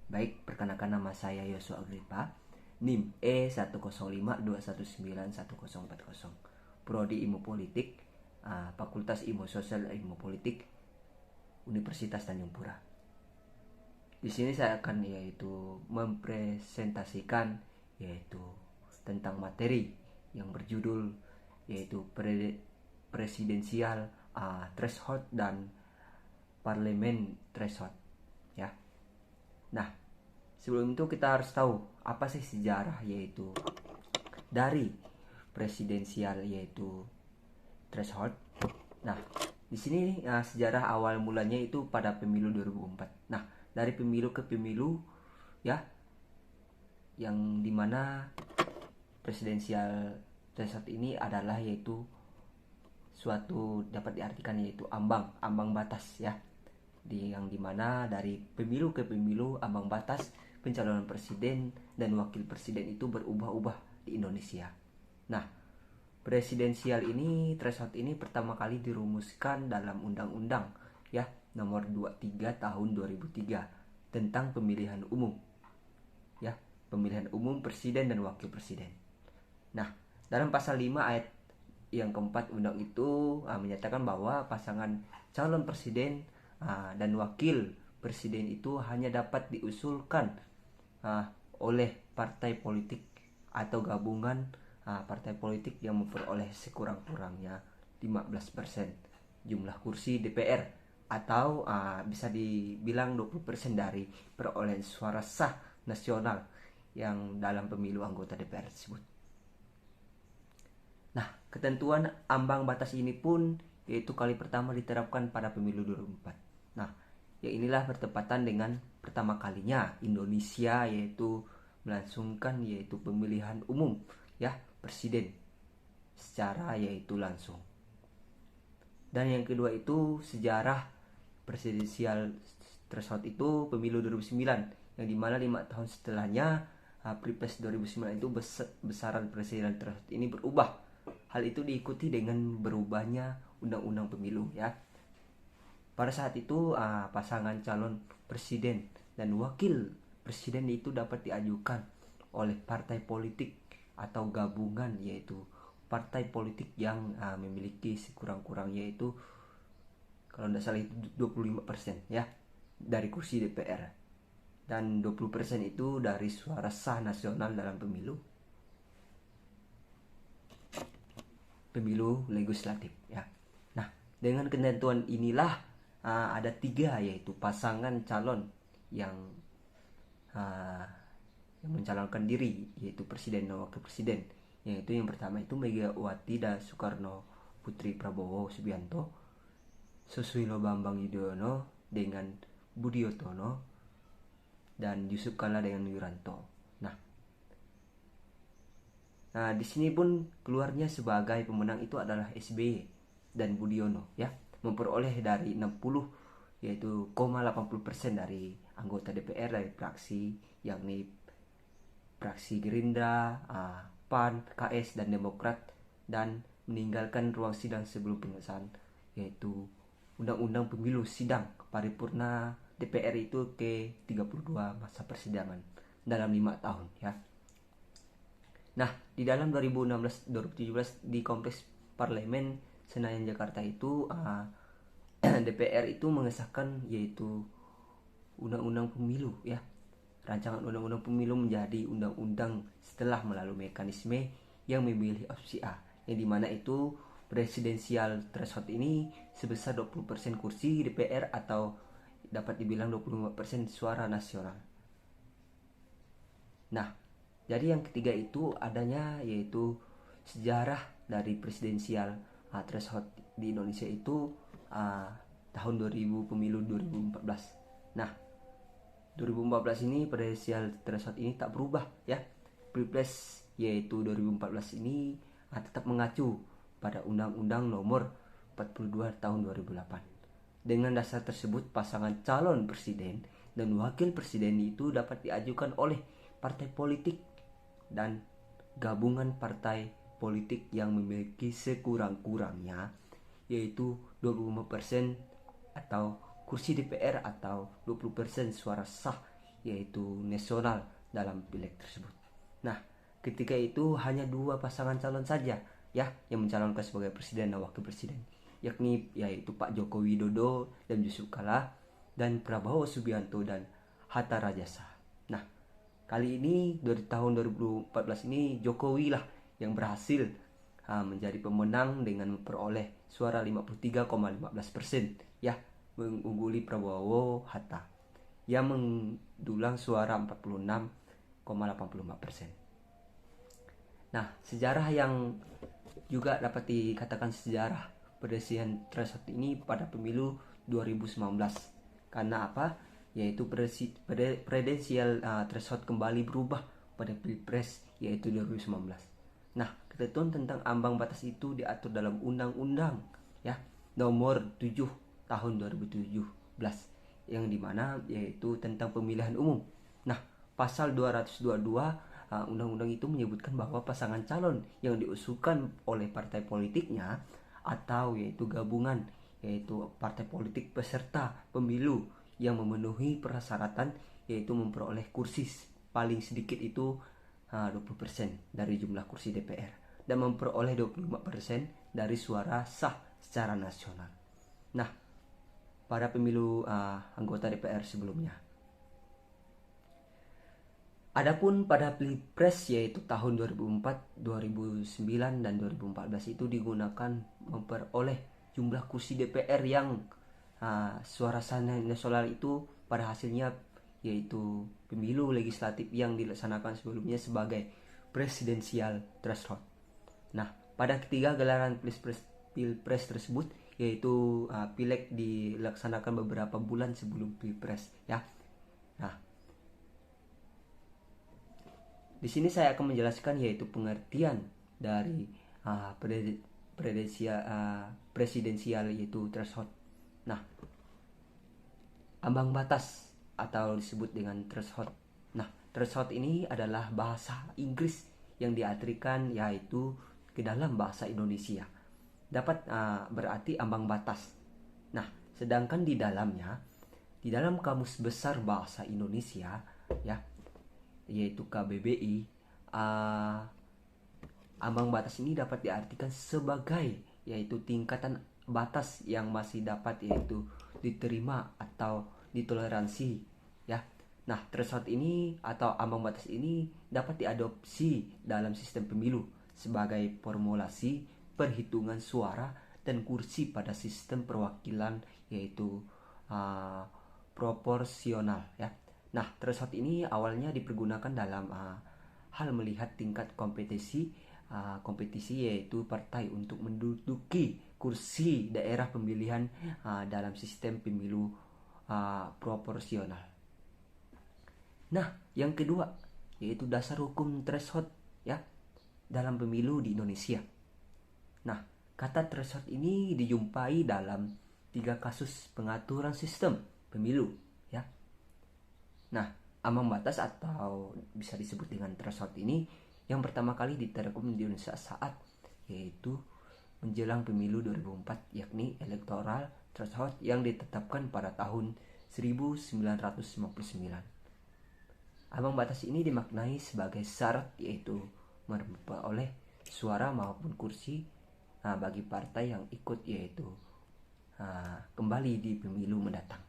Baik, perkenalkan nama saya Yosua Agripa, NIM E105219140, Prodi Ilmu Politik, Fakultas Ilmu Sosial dan Ilmu Politik, Universitas Tanjung Pura. Di sini saya akan mempresentasikan tentang materi yang berjudul yaitu presidensial threshold dan parlemen threshold ya. Nah, sebelum itu kita harus tahu apa sih sejarah yaitu dari presidensial yaitu threshold. Nah, di sini sejarah awal mulanya itu pada pemilu 2004. Nah, dari pemilu ke pemilu ya, yang dimana presidensial threshold ini adalah yaitu suatu dapat diartikan yaitu ambang batas ya, yang dimana dari pemilu ke pemilu ambang batas pencalonan presiden dan wakil presiden itu berubah-ubah di Indonesia. Nah, presidensial ini threshold ini pertama kali dirumuskan dalam undang-undang ya nomor 23 tahun 2003 tentang pemilihan umum ya, pemilihan umum presiden dan wakil presiden. Nah, dalam pasal 5 ayat yang keempat undang itu menyatakan bahwa pasangan calon presiden dan wakil presiden itu hanya dapat diusulkan oleh partai politik atau gabungan partai politik yang memperoleh sekurang-kurangnya 15% jumlah kursi DPR atau bisa dibilang 20% dari perolehan suara sah nasional yang dalam pemilu anggota DPR tersebut. Nah, ketentuan ambang batas ini pun yaitu kali pertama diterapkan pada pemilu 2004. Nah, ya inilah bertepatan dengan pertama kalinya Indonesia yaitu melangsungkan yaitu pemilihan umum ya presiden secara yaitu langsung. Dan yang kedua itu sejarah presidensial threshold itu pemilu 2009 yang dimana 5 tahun setelahnya Pilpres 2009 itu besaran presiden threshold ini berubah. Hal itu diikuti dengan berubahnya undang-undang pemilu ya. Pada saat itu pasangan calon presiden dan wakil presiden itu dapat diajukan oleh partai politik atau gabungan yaitu partai politik yang memiliki sekurang-kurang yaitu kalau tidak salah itu 25% ya dari kursi DPR dan 20% itu dari suara sah nasional dalam pemilu legislatif ya. Nah, dengan ketentuan inilah ada 3 yaitu pasangan calon yang mencalonkan diri yaitu presiden dan wakil presiden, yaitu yang pertama itu Megawati dan Soekarno Putri Prabowo Subianto, Susilo Bambang Yudhoyono dengan Budi Utomo, dan Yusuf Kala dengan Wiranto. Nah, di sini pun keluarnya sebagai pemenang itu adalah SBY dan Budiono ya, memperoleh dari 60 yaitu 80% dari anggota DPR dari fraksi yakni fraksi Gerindra, PAN, PKS dan Demokrat, dan meninggalkan ruang sidang sebelum pengesahan yaitu Undang-Undang Pemilu sidang paripurna DPR itu ke 32 masa persidangan dalam 5 tahun ya. Nah, di dalam 2016-2017 di Kompleks Parlemen Senayan Jakarta itu DPR itu mengesahkan yaitu Undang-Undang Pemilu ya. Rancangan Undang-Undang Pemilu menjadi undang-undang setelah melalui mekanisme yang memilih opsi A, yang dimana itu presidensial threshold ini sebesar 20% kursi DPR atau dapat dibilang 25% suara nasional. Nah, jadi yang ketiga itu adanya yaitu sejarah dari presidensial threshold di Indonesia itu tahun 2000 pemilu 2014. Nah, 2014 ini presidensial threshold ini tak berubah ya. Pilpres yaitu 2014 ini tetap mengacu pada Undang-Undang Nomor 42 tahun 2008. Dengan dasar tersebut pasangan calon presiden dan wakil presiden itu dapat diajukan oleh partai politik dan gabungan partai politik yang memiliki sekurang-kurangnya yaitu 25% atau kursi DPR atau 20% suara sah yaitu nasional dalam pileg tersebut. Nah, ketika itu hanya 2 pasangan calon saja ya yang mencalonkan sebagai presiden dan wakil presiden, yakni yaitu Pak Joko Widodo dan Yusuf Kala dan Prabowo Subianto dan Hatta Rajasa. Nah, kali ini dari tahun 2014 ini Jokowi lah yang berhasil menjadi pemenang dengan memperoleh suara 53,15% ya, mengungguli Prabowo Hatta yang mendulang suara 46,84%. Nah, sejarah yang juga dapat dikatakan sejarah presidensial threshold ini pada pemilu 2019. Karena apa? Yaitu presidensial threshold kembali berubah pada Pilpres yaitu 2019. Nah, ketentuan tentang ambang batas itu diatur dalam Undang-Undang ya nomor 7 tahun 2017 yang dimana yaitu tentang pemilihan umum. Nah, pasal 222 undang-undang itu menyebutkan bahwa pasangan calon yang diusulkan oleh partai politiknya atau yaitu gabungan yaitu partai politik peserta pemilu yang memenuhi persyaratan yaitu memperoleh kursi paling sedikit itu 20% dari jumlah kursi DPR dan memperoleh 25% dari suara sah secara nasional. Nah, pada pemilu anggota DPR sebelumnya. Adapun pada Pilpres yaitu tahun 2004, 2009 dan 2014 itu digunakan memperoleh jumlah kursi DPR yang suara sah nasional itu pada hasilnya yaitu pemilu legislatif yang dilaksanakan sebelumnya sebagai presidensial threshold. Nah, pada ketiga gelaran Pilpres tersebut yaitu pileg dilaksanakan beberapa bulan sebelum Pilpres ya. Nah, di sini saya akan menjelaskan yaitu pengertian dari presidensial yaitu threshold. Nah, ambang batas atau disebut dengan threshold. Nah, threshold ini adalah bahasa Inggris yang diartikan yaitu ke dalam bahasa Indonesia. Dapat berarti ambang batas. Nah, sedangkan di dalam Kamus Besar Bahasa Indonesia ya, yaitu KBBI, ambang batas ini dapat diartikan sebagai yaitu tingkatan batas yang masih dapat yaitu diterima atau ditoleransi ya. Nah, threshold ini atau ambang batas ini dapat diadopsi dalam sistem pemilu sebagai formulasi perhitungan suara dan kursi pada sistem perwakilan yaitu proporsional ya. Nah, threshold ini awalnya dipergunakan dalam hal melihat tingkat kompetisi yaitu partai untuk menduduki kursi daerah pemilihan dalam sistem pemilu proporsional. Nah, yang kedua yaitu dasar hukum threshold ya dalam pemilu di Indonesia. Nah, kata threshold ini dijumpai dalam 3 kasus pengaturan sistem pemilu ya. Nah, ambang batas atau bisa disebut dengan threshold ini yang pertama kali diterapkan di Indonesia saat yaitu menjelang pemilu 2004 yakni electoral threshold yang ditetapkan pada tahun 1959. Ambang batas ini dimaknai sebagai syarat yaitu memperoleh suara maupun kursi bagi partai yang ikut yaitu kembali di pemilu mendatang.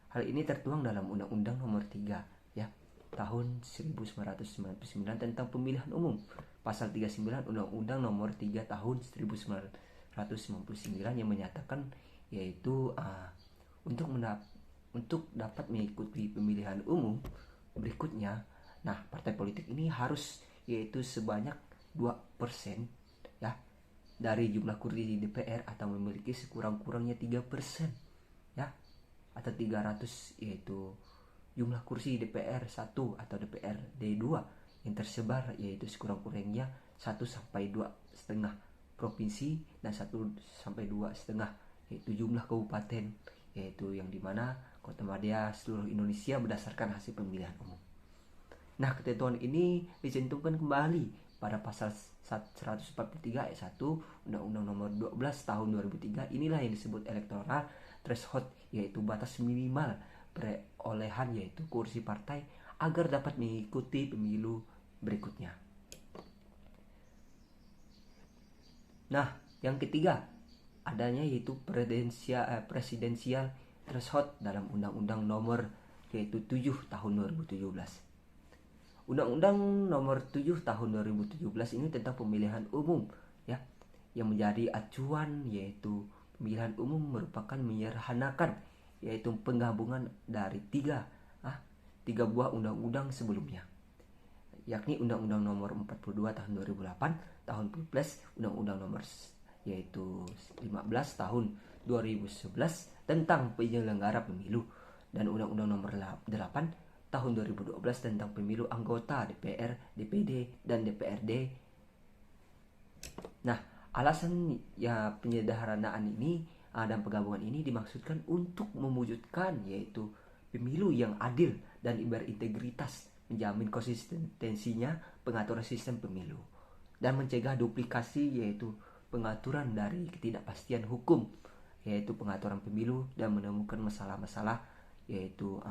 Hal ini tertuang dalam Undang-Undang Nomor 3 ya tahun 1999 tentang pemilihan umum, pasal 39 Undang-Undang Nomor 3 tahun 1999 yang menyatakan yaitu untuk dapat mengikuti pemilihan umum berikutnya. Nah, partai politik ini harus yaitu sebanyak 2% ya dari jumlah kursi di DPR atau memiliki sekurang-kurangnya 3% ya atau 300 yaitu jumlah kursi DPR 1 atau DPRD 2 yang tersebar yaitu sekurang-kurangnya 1 sampai 2,5 provinsi dan 1 sampai 2,5 yaitu jumlah kabupaten yaitu yang dimana kota madya seluruh Indonesia berdasarkan hasil pemilihan umum. Nah, ketentuan ini dicantumkan kembali pada pasal 143 ayat 1 Undang-Undang Nomor 12 tahun 2003. Inilah yang disebut electoral threshold yaitu batas minimal perolehan yaitu kursi partai agar dapat mengikuti pemilu berikutnya. Nah, yang ketiga adanya yaitu presidensial threshold dalam Undang-Undang nomor yaitu 7 tahun 2017. Undang-Undang nomor 7 tahun 2017 ini tentang pemilihan umum ya, yang menjadi acuan yaitu pemilihan umum merupakan menyederhanakan yaitu penggabungan dari tiga buah undang-undang sebelumnya, yakni Undang-Undang nomor 42 tahun 2008 tahun Pilpres, Undang-Undang nomor yaitu 15 tahun 2011 tentang penyelenggara pemilu, dan Undang-Undang nomor 8 tahun 2012 tentang pemilu anggota DPR, DPD, dan DPRD. Nah, alasan ya penyederhanaan ini dan penggabungan ini dimaksudkan untuk mewujudkan yaitu pemilu yang adil dan berintegritas, menjamin konsistensinya pengaturan sistem pemilu, dan mencegah duplikasi yaitu pengaturan dari ketidakpastian hukum yaitu pengaturan pemilu, dan menemukan masalah-masalah yaitu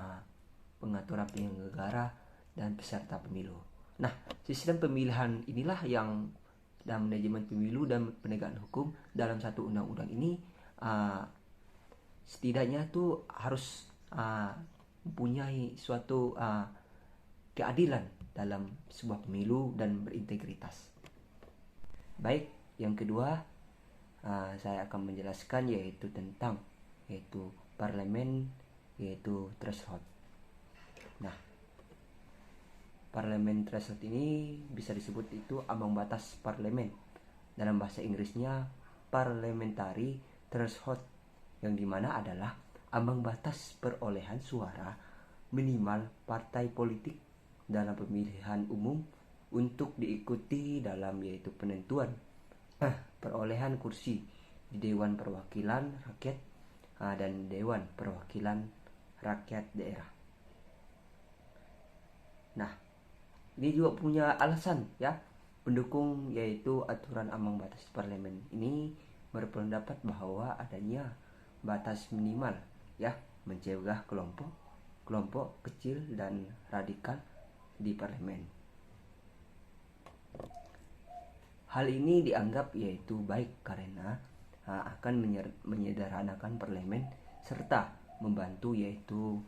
pengaturan penyelenggara dan peserta pemilu. Nah, sistem pemilihan inilah yang dan manajemen pemilu dan penegakan hukum dalam satu undang-undang ini setidaknya tuh harus mempunyai suatu keadilan dalam sebuah pemilu dan berintegritas. Baik, yang kedua saya akan menjelaskan yaitu tentang yaitu parlemen yaitu threshold. Nah, parlemen threshold ini bisa disebut itu ambang batas parlemen. Dalam bahasa Inggrisnya parliamentary threshold, yang dimana adalah ambang batas perolehan suara minimal partai politik dalam pemilihan umum untuk diikuti dalam yaitu penentuan perolehan kursi di Dewan Perwakilan Rakyat dan Dewan Perwakilan Rakyat Daerah. Nah, ini juga punya alasan ya. Pendukung yaitu aturan ambang batas parlemen ini berpendapat bahwa adanya batas minimal ya, mencegah kelompok kecil dan radikal di parlemen. Hal ini dianggap yaitu baik karena akan menyederhanakan parlemen serta membantu yaitu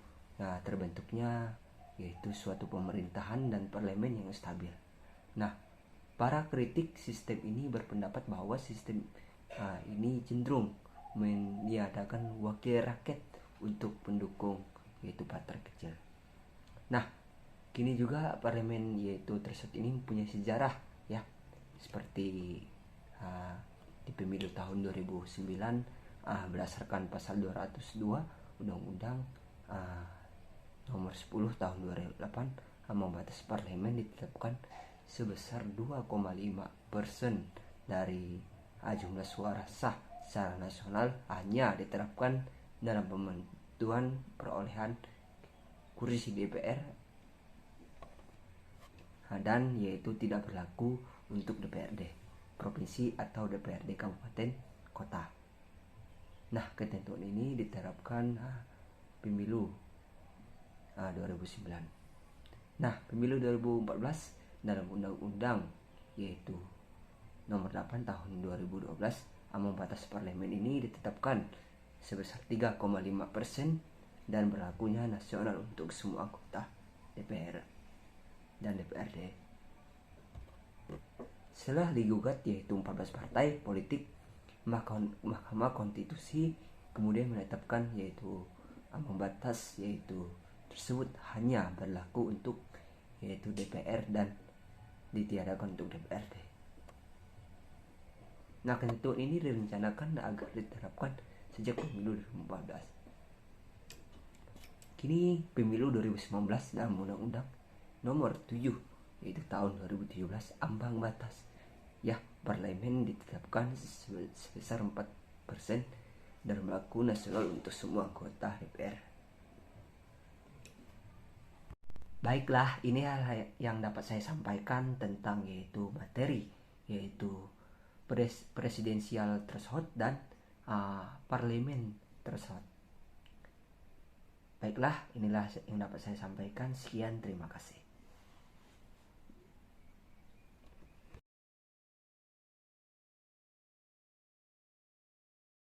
terbentuknya yaitu suatu pemerintahan dan parlemen yang stabil. Nah, para kritik sistem ini berpendapat bahwa sistem ini cenderung meniadakan wakil rakyat untuk pendukung yaitu partai kecil. Nah, kini juga parlemen yaitu tersebut ini mempunyai sejarah ya, seperti di pemilu tahun 2009 berdasarkan pasal 202 Undang-Undang nomor 10 tahun 2008 ambang batas parlemen ditetapkan sebesar 2,5% dari jumlah suara sah secara nasional hanya diterapkan dalam penentuan perolehan kursi DPR dan yaitu tidak berlaku untuk DPRD provinsi atau DPRD kabupaten kota. Nah, ketentuan ini diterapkan pemilu 2009. Nah, pemilu 2014 dalam undang-undang yaitu nomor 8 tahun 2012 ambang batas parlemen ini ditetapkan sebesar 3,5% dan berlakunya nasional untuk semua anggota DPR dan DPRD. Setelah digugat yaitu 14 partai politik, Mahkamah Konstitusi kemudian menetapkan yaitu ambang batas yaitu tersebut hanya berlaku untuk yaitu DPR dan ditiadakan untuk DPRD. Nah, ketentuan ini direncanakan agar diterapkan sejak pemilu 2014. Kini pemilu 2019 dalam Undang-Undang nomor 7 yaitu tahun 2017 ambang batas ya parlemen ditetapkan sebesar 4% dan berlaku nasional untuk semua anggota DPR. Baiklah, ini hal yang dapat saya sampaikan tentang yaitu materi yaitu presidensial threshold dan parlemen threshold. Baiklah, inilah yang dapat saya sampaikan. Sekian, terima kasih.